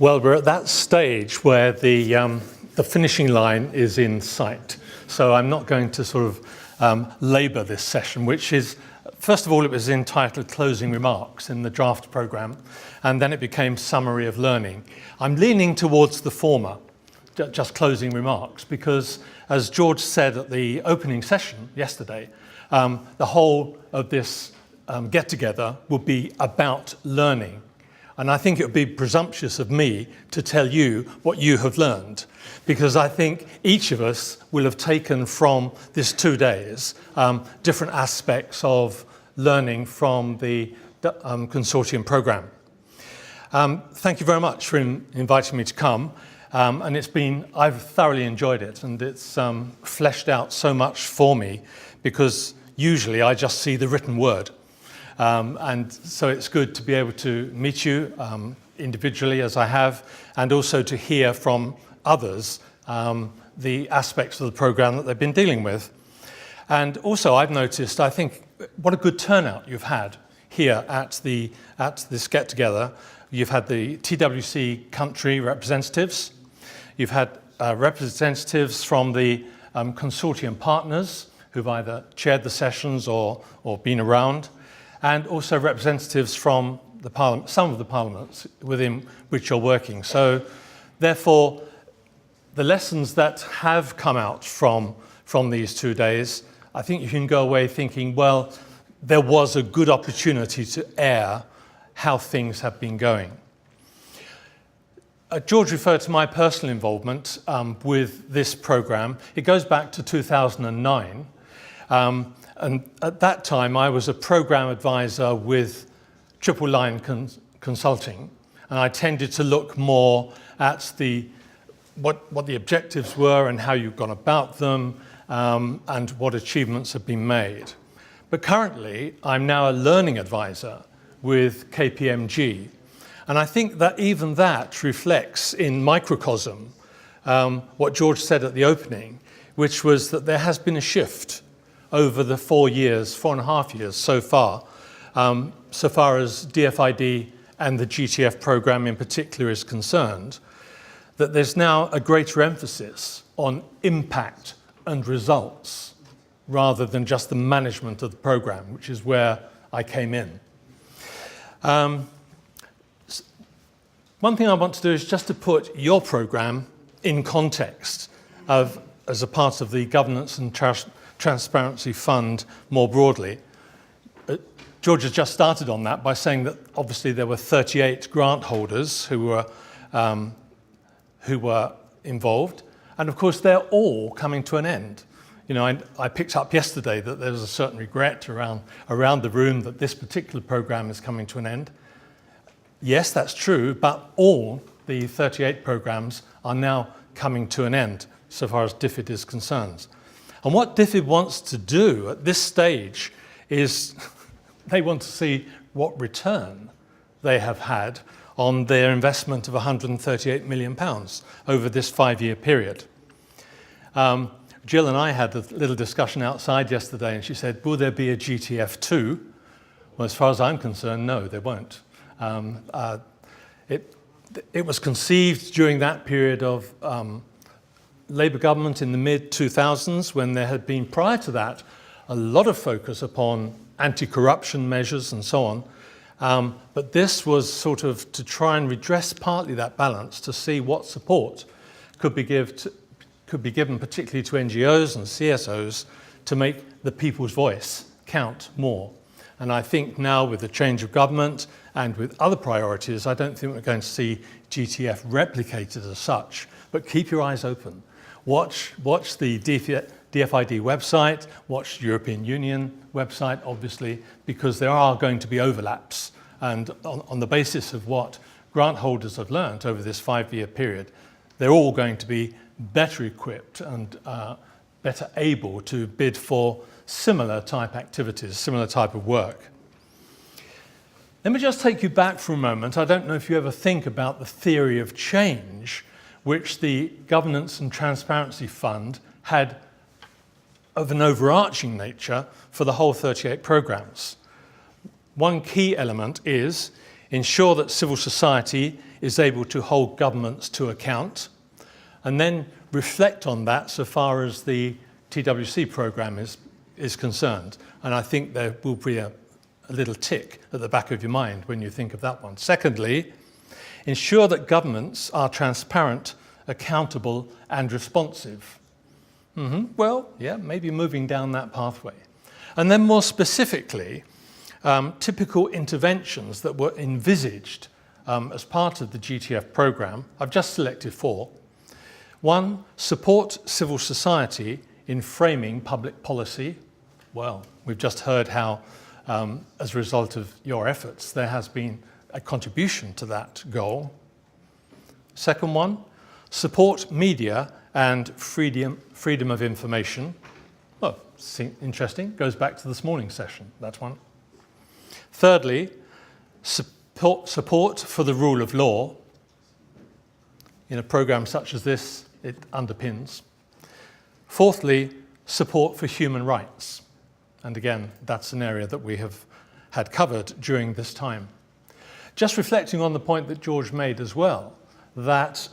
Well, we're at that stage where the finishing line is in sight. So I'm not going to sort of labour this session, which is, first of all, it was entitled Closing Remarks in the draft programme, and then it became Summary of Learning. I'm leaning towards the former, just closing remarks, because as George said at the opening session yesterday, the whole of this get-together will be about learning. And I think it would be presumptuous of me to tell you what you have learned, because I think each of us will have taken from this 2 days different aspects of learning from the consortium programme. Thank you very much for inviting me to come. And I've thoroughly enjoyed it, and it's fleshed out so much for me, because usually I just see the written word. And so it's good to be able to meet you individually, as I have, and also to hear from others the aspects of the programme that they've been dealing with. And also I've noticed, I think, what a good turnout you've had here at this get-together. You've had the TWC country representatives, you've had representatives from the consortium partners who've either chaired the sessions or been around, and also representatives from the parliament, some of the parliaments within which you're working. So therefore, the lessons that have come out from these 2 days, I think you can go away thinking, well, there was a good opportunity to air how things have been going. George referred to my personal involvement with this programme. It goes back to 2009. And at that time, I was a programme advisor with Triple Line Consulting, and I tended to look more at what the objectives were and how you've gone about them, and what achievements have been made. But currently, I'm now a learning advisor with KPMG, and I think that even that reflects in microcosm what George said at the opening, which was that there has been a shift over the 4.5 years so far as DFID and the GTF programme in particular is concerned, that there's now a greater emphasis on impact and results rather than just the management of the programme, which is where I came in. One thing I want to do is just to put your programme in context as a part of the Governance and Transparency Fund more broadly. George has just started on that by saying that obviously there were 38 grant holders who were involved, and of course they're all coming to an end. You know, I picked up yesterday that there was a certain regret around the room that this particular programme is coming to an end. Yes, that's true, but all the 38 programmes are now coming to an end so far as DFID is concerned. And what DFID wants to do at this stage is they want to see what return they have had on their investment of £138 million over this 5-year period. Jill and I had a little discussion outside yesterday, and she said, will there be a GTF2? Well, as far as I'm concerned, no, there won't. It was conceived during that period of Labour government in the mid-2000s, when there had been, prior to that, a lot of focus upon anti-corruption measures and so on. But this was sort of to try and redress partly that balance, to see what support could be given particularly to NGOs and CSOs to make the people's voice count more. And I think now with the change of government and with other priorities, I don't think we're going to see GTF replicated as such, but keep your eyes open. Watch the DFID website, watch the European Union website, obviously, because there are going to be overlaps. And on the basis of what grant holders have learned over this 5-year period, they're all going to be better equipped and better able to bid for similar type activities, similar type of work. Let me just take you back for a moment. I don't know if you ever think about the theory of change which the Governance and Transparency Fund had of an overarching nature for the whole 38 programmes. One key element is ensure that civil society is able to hold governments to account, and then reflect on that so far as the TWC programme is concerned. And I think there will be a little tick at the back of your mind when you think of that one. Secondly, ensure that governments are transparent, accountable and responsive. Well, yeah, maybe moving down that pathway. And then more specifically, typical interventions that were envisaged as part of the GTF programme. I've just selected 4. 1, support civil society in framing public policy. Well, we've just heard how, as a result of your efforts, there has been a contribution to that goal. Second one, support media and freedom of information. Well, interesting, goes back to this morning's session, that one. Thirdly, support for the rule of law. In a programme such as this, it underpins. Fourthly, support for human rights. And again, that's an area that we have had covered during this time. Just reflecting on the point that George made as well, that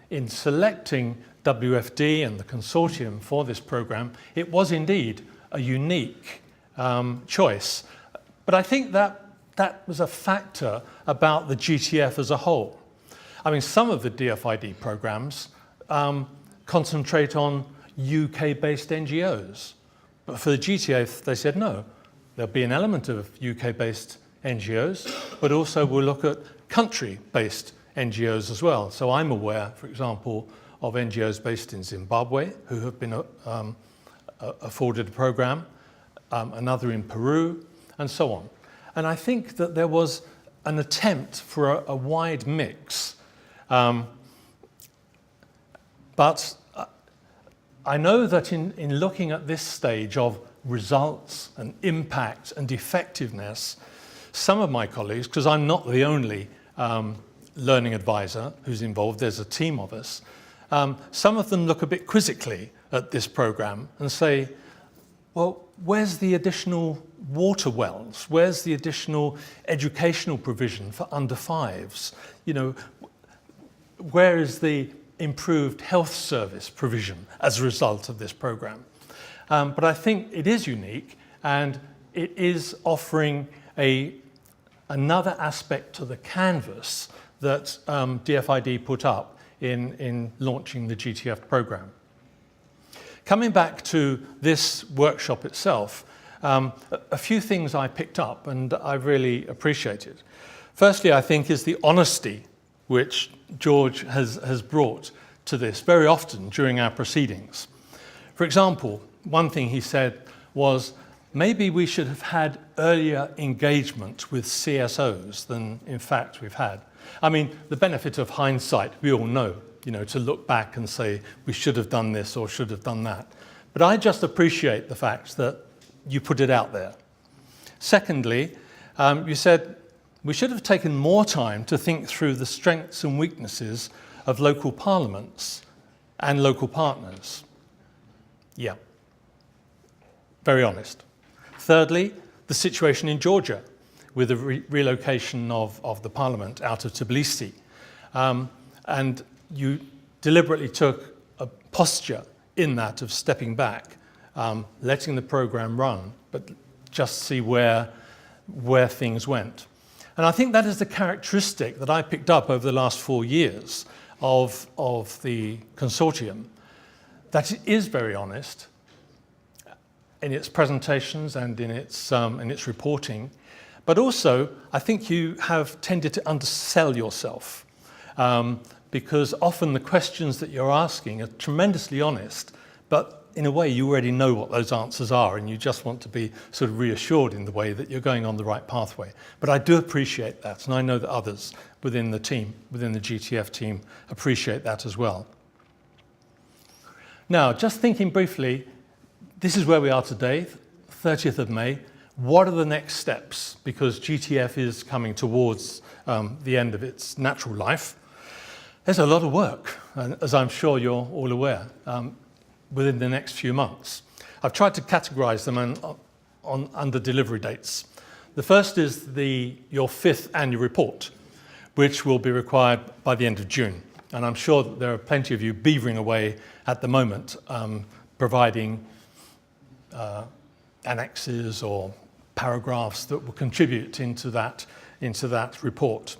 in selecting WFD and the consortium for this programme, it was indeed a unique choice. But I think that was a factor about the GTF as a whole. I mean, some of the DFID programmes concentrate on UK-based NGOs. But for the GTF, they said no. There'll be an element of UK-based NGOs, but also we'll look at country-based NGOs as well. So I'm aware, for example, of NGOs based in Zimbabwe who have been afforded a programme, another in Peru, and so on. And I think that there was an attempt for a wide mix. But I know that in looking at this stage of results and impact and effectiveness, some of my colleagues, because I'm not the only learning advisor who's involved, there's a team of us, some of them look a bit quizzically at this programme and say, well, where's the additional water wells? Where's the additional educational provision for under 5s? You know, where is the improved health service provision as a result of this programme? But I think it is unique and it is offering another aspect to the canvas that DFID put up in launching the GTF programme. Coming back to this workshop itself, a few things I picked up and I really appreciated. Firstly, I think is the honesty which George has brought to this very often during our proceedings. For example, one thing he said was, maybe we should have had earlier engagement with CSOs than in fact we've had. I mean, the benefit of hindsight, we all know, you know, to look back and say we should have done this or should have done that. But I just appreciate the fact that you put it out there. Secondly, you said we should have taken more time to think through the strengths and weaknesses of local parliaments and local partners. Yeah, very honest. Thirdly, the situation in Georgia with the relocation of the parliament out of Tbilisi. And you deliberately took a posture in that of stepping back, letting the programme run, but just see where things went. And I think that is the characteristic that I picked up over the last 4 years of the consortium, that it is very honest in its presentations and in its reporting, but also I think you have tended to undersell yourself because often the questions that you're asking are tremendously honest, but in a way you already know what those answers are and you just want to be sort of reassured in the way that you're going on the right pathway. But I do appreciate that, and I know that others within the team, within the GTF team, appreciate that as well. Now, just thinking briefly, this is where we are today, 30th of May. What are the next steps? Because GTF is coming towards the end of its natural life. There's a lot of work, as I'm sure you're all aware, within the next few months. I've tried to categorize them under delivery dates. The first is your 5th annual report, which will be required by the end of June. And I'm sure that there are plenty of you beavering away at the moment, providing annexes or paragraphs that will contribute into that report.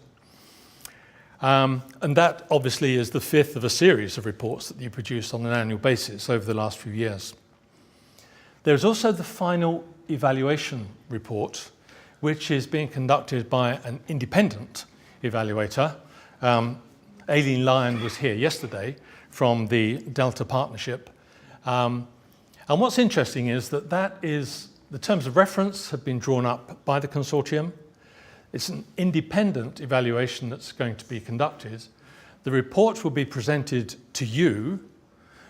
And that obviously is the 5th of a series of reports that you produce on an annual basis over the last few years. There's also the final evaluation report, which is being conducted by an independent evaluator. Aileen Lyon was here yesterday from the Delta Partnership. And what's interesting is that the terms of reference have been drawn up by the consortium. It's an independent evaluation that's going to be conducted. The report will be presented to you.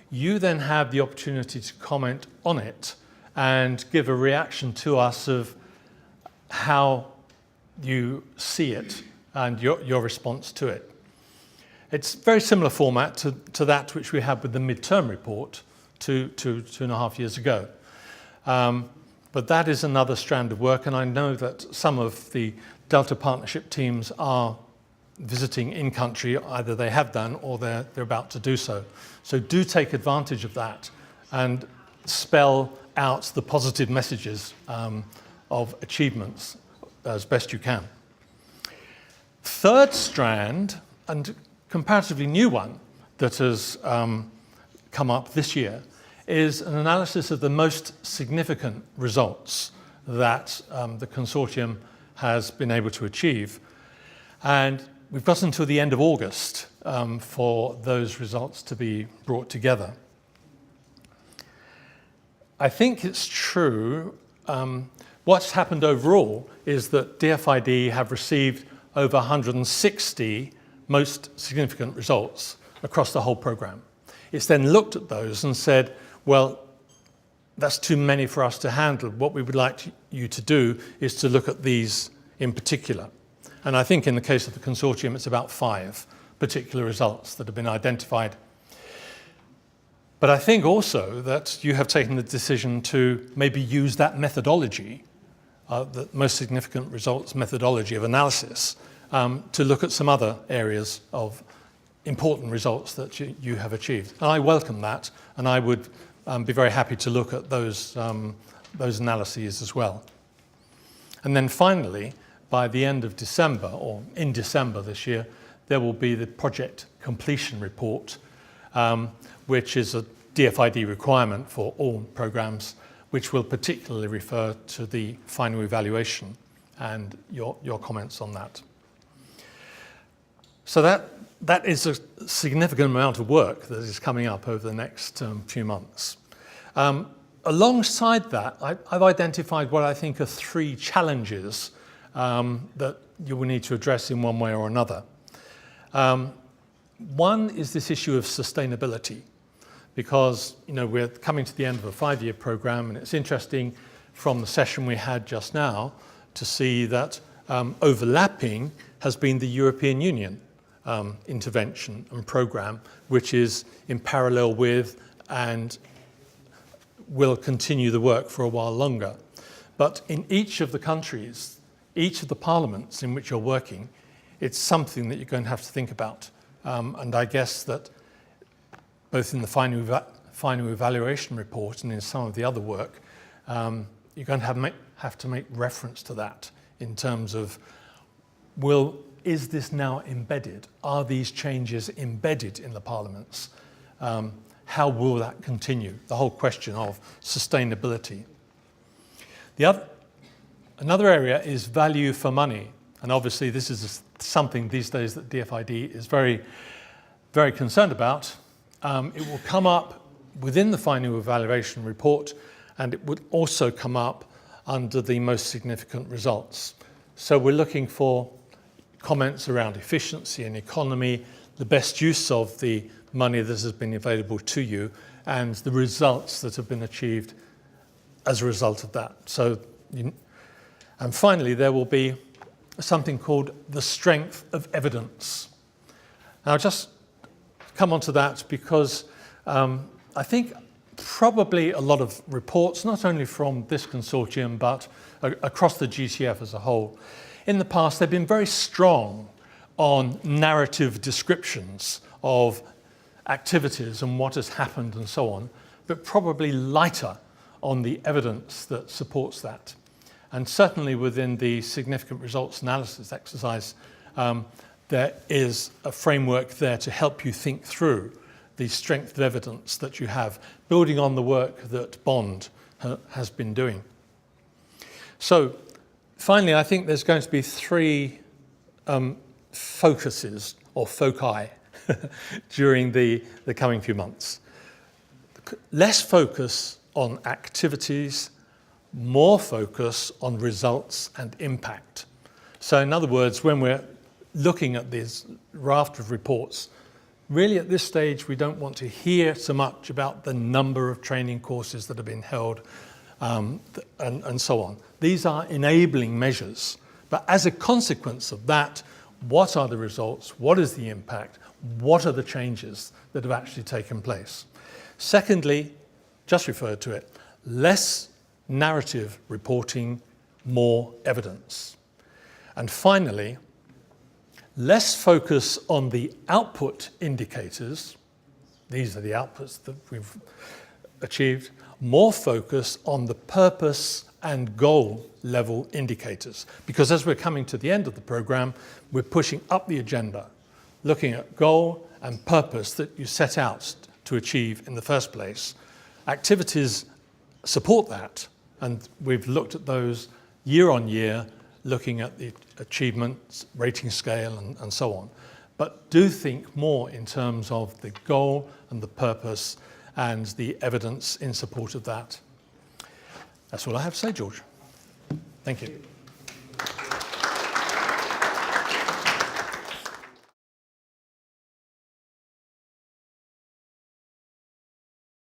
You then have the opportunity to comment on it and give a reaction to us of how you see it and your response to it. It's a very similar format to that which we had with the midterm report two and a half years ago. But that is another strand of work, and I know that some of the Delta Partnership teams are visiting in country, either they have done or they're about to do so. So do take advantage of that and spell out the positive messages of achievements as best you can. Third strand, and comparatively new one that has come up this year, is an analysis of the most significant results that the consortium has been able to achieve. And we've got until the end of August for those results to be brought together. I think it's true. What's happened overall is that DFID have received over 160 most significant results across the whole program. It's then looked at those and said, well, that's too many for us to handle. What we would like you to do is to look at these in particular. And I think in the case of the consortium, it's about 5 particular results that have been identified. But I think also that you have taken the decision to maybe use that methodology, the most significant results methodology of analysis, to look at some other areas of important results that you have achieved. And I welcome that, and I would be very happy to look at those analyses as well. And then finally, by the end of December, or in December this year, there will be the project completion report, which is a DFID requirement for all programs, which will particularly refer to the final evaluation and your comments on that. So that is a significant amount of work that is coming up over the next few months. Alongside that, I've identified what I think are 3 challenges that you will need to address in one way or another. One is this issue of sustainability, because we're coming to the end of a 5-year program, and it's interesting from the session we had just now to see that overlapping has been the European Union intervention and program, which is in parallel with and will continue the work for a while longer. But in each of the countries, each of the parliaments in which you're working, it's something that you're going to have to think about. And I guess that both in the final evaluation report and in some of the other work, you're going to have to make reference to that in terms of, is this now embedded? Are these changes embedded in the parliaments? How will that continue? The whole question of sustainability. Another area is value for money. And obviously this is something these days that DFID is very, very concerned about. It will come up within the final evaluation report, and it would also come up under the most significant results. So we're looking for comments around efficiency and economy, the best use of the money that has been available to you, and the results that have been achieved as a result of that. And finally, there will be something called the strength of evidence. Now, I'll just come on to that because I think probably a lot of reports, not only from this consortium, but across the GCF as a whole. In the past, they've been very strong on narrative descriptions of activities and what has happened and so on, but probably lighter on the evidence that supports that. And certainly within the significant results analysis exercise, there is a framework there to help you think through the strength of evidence that you have, building on the work that Bond has been doing. So finally, I think there's going to be three focuses or foci during the coming few months. Less focus on activities, more focus on results and impact. So in other words, when we're looking at this raft of reports, really at this stage we don't want to hear so much about the number of training courses that have been held and so on. These are enabling measures, but as a consequence of that, what are the results, what is the impact, what are the changes that have actually taken place? Secondly, just referred to it, less narrative reporting, more evidence. And finally, less focus on the output indicators, these are the outputs that we've achieved, more focus on the purpose and goal level indicators. Because as we're coming to the end of the program, we're pushing up the agenda, looking at goal and purpose that you set out to achieve in the first place. Activities support that, and we've looked at those year on year, looking at the achievements, rating scale, and so on. But do think more in terms of the goal and the purpose and the evidence in support of that. That's all I have to say, George. Thank you.